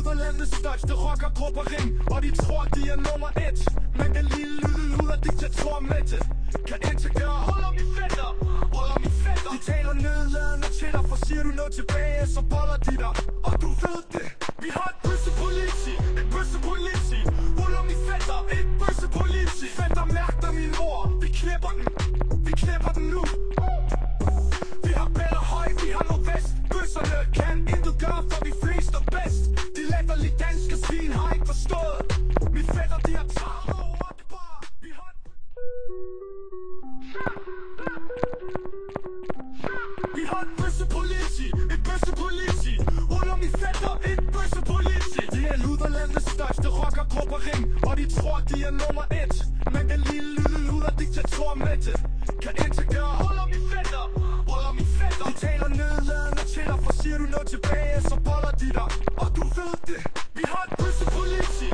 lyder landets største rockergruppering, og de tror de er nummer 1. Men den lille lyde ud af diktatormætte kan integrere. Holder min fætter, de taler nedladende til dig, for siger du noget tilbage, så boller de dig. Og du ved det, vi har et bøssepoliti, ruller min fætter, et bøssepoliti. Fætter mærker mine ord, vi knæpper den nu. Vi har bæller høj, vi har noget vest. Bøsserne kan intet gøre, for vi flest er bedst. De latterlige danske svin har ikke forstået. Min fætter, de har taget over det bare. Vi har et bøssepoliti, ruller min fætter, et bøssepoliti. De er Luderlandets største rockergruppering, og de tror de er nummer 1. Men den lille lyde ud af diktatormætte kan integrere. Holder min fætter, de taler nedladende til dig, for siger du noget tilbage, så boller de dig. Og du ved det, vi har et bøssepoliti,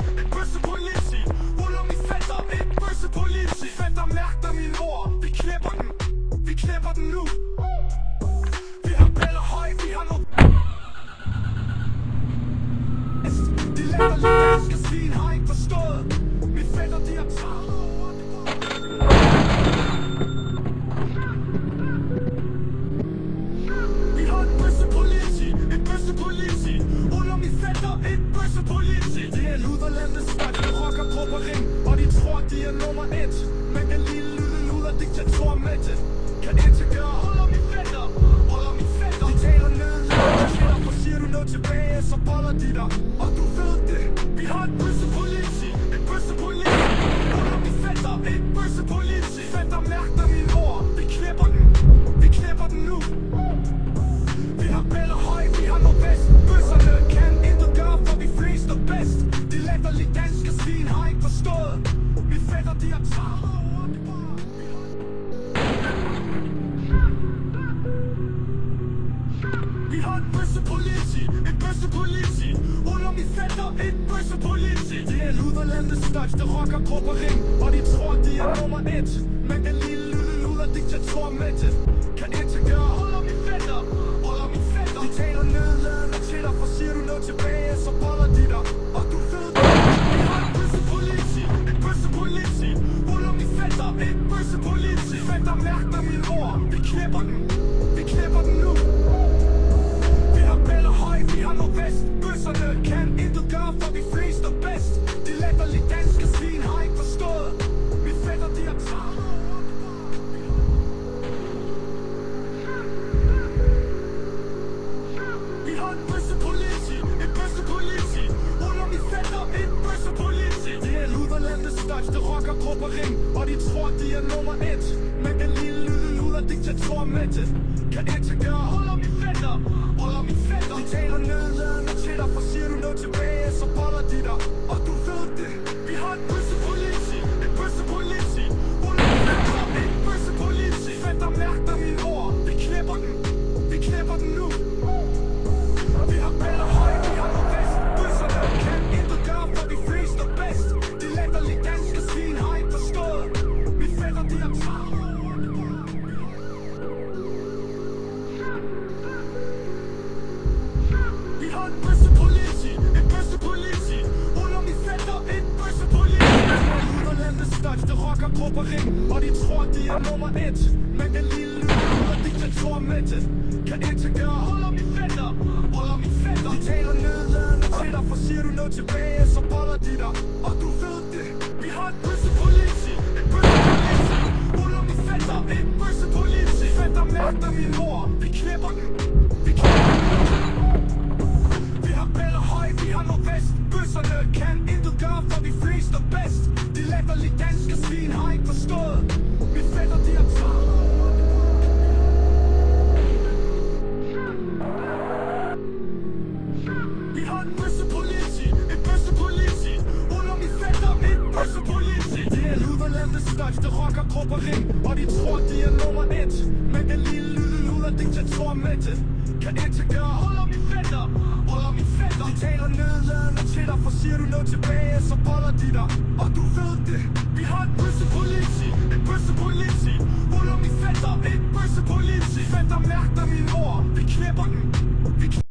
ruller min fætter, et bøssepoliti. Fætter mærker mine ord, vi knæpper den nu. Vi har bæller høj, vi har noget vest. De latterlige danske svin har ikke forstået. Min fætter, de har taget over det bare. Vi har et bøssepoliti, ruller min fætter, et bøssepoliti. Det er Luderlandets største rockergruppering, og de tror de er nummer 1. Men den lille lyde ud af diktatormætte kan integrere. Holder min fætter, de taler nedladende til dig, for siger du noget tilbage, så boller de dig. Og du ved det, vi har et bøssepoliti, ruller min fætter, et bøssepoliti. Fætter mærker mine ord, vi knæpper den nu. Vi har bæller høj, vi har noget vest. Bøsserne kan intet gøre, for vi flest er bedst. De latterlige danske svin har ikke forstået. Min fætter, de har taget over det bare. Vi har et bøssepoliti, ruller min fætter, et bøssepoliti. Det er Luderlandets største rockergruppering, og de tror de er nummer 1. Men den lille lyde ud af diktatormætte kan integrere. Holder min fætter, de taler nedladende til dig, for siger du noget tilbage, så boller de dig. Og du ved det, vi har et bøssepoliti, ruller min fætter, et bøssepoliti. Fætter mærker mine ord, vi knæpper den nu. Vi har bæller høj, vi har noget vest. Bøsserne kan intet gøre, for vi flest er bedst. De latterlige danske svin har ikke forstået. Min fætter, de har taget over det bare. Vi har et bøssepoliti, ruller min fætter, et bøssepoliti. Det er Luderlandets største rockergruppering, og de tror de er nummer 1. Men den lille lyde ud af diktatormætte kan integrere. Holder min fætter, de taler nedladende til dig, for siger du noget tilbage, så boller de dig. Og du ved det, vi har et bøssepoliti, ruller min fætter, et bøssepoliti. Fætter mærker mine ord, vi knæpper den nu. Vi har bæller høj, vi har noget vest. Bøsserne kan intet gøre, for vi flest er bedst. De latterlige danske svin har ikke forstået. Min fætter, de har taget over det bare. Vi har et bøssepoliti, ruller min fætter, et bøssepoliti. Det er Luderlandets største rockergruppering, og de tror de er nummer 1. Men den lille lyde ud af diktatormætte kan integrere. Holder min fætter, de taler nedladende til dig, for siger du noget tilbage, så boller de dig. Og du ved det, vi har et bøssepoliti, ruller min fætter, et bøssepoliti. Fætter mærker mine ord, vi knæpper den. Vi har bæller høj, vi har noget vest. Bøsserne kan intet gøre, for vi flest er bedst. De latterlige danske svin har ikke forstået. Min fætter, de har taget over det bare. Vi har et bøssepoliti, ruller min fætter, et bøssepoliti. Det er Luderlandets største rockergruppering, og de tror de er nummer 1. Men den lille lyde ud af diktatormætte kan integrere. Holder min fætter, de taler nedladende til dig, for siger du noget tilbage, så boller de dig. Og du ved det, vi har et bøssepoliti, ruller min fætter, et bøssepoliti. Fætter mærker mine ord, vi knæpper den.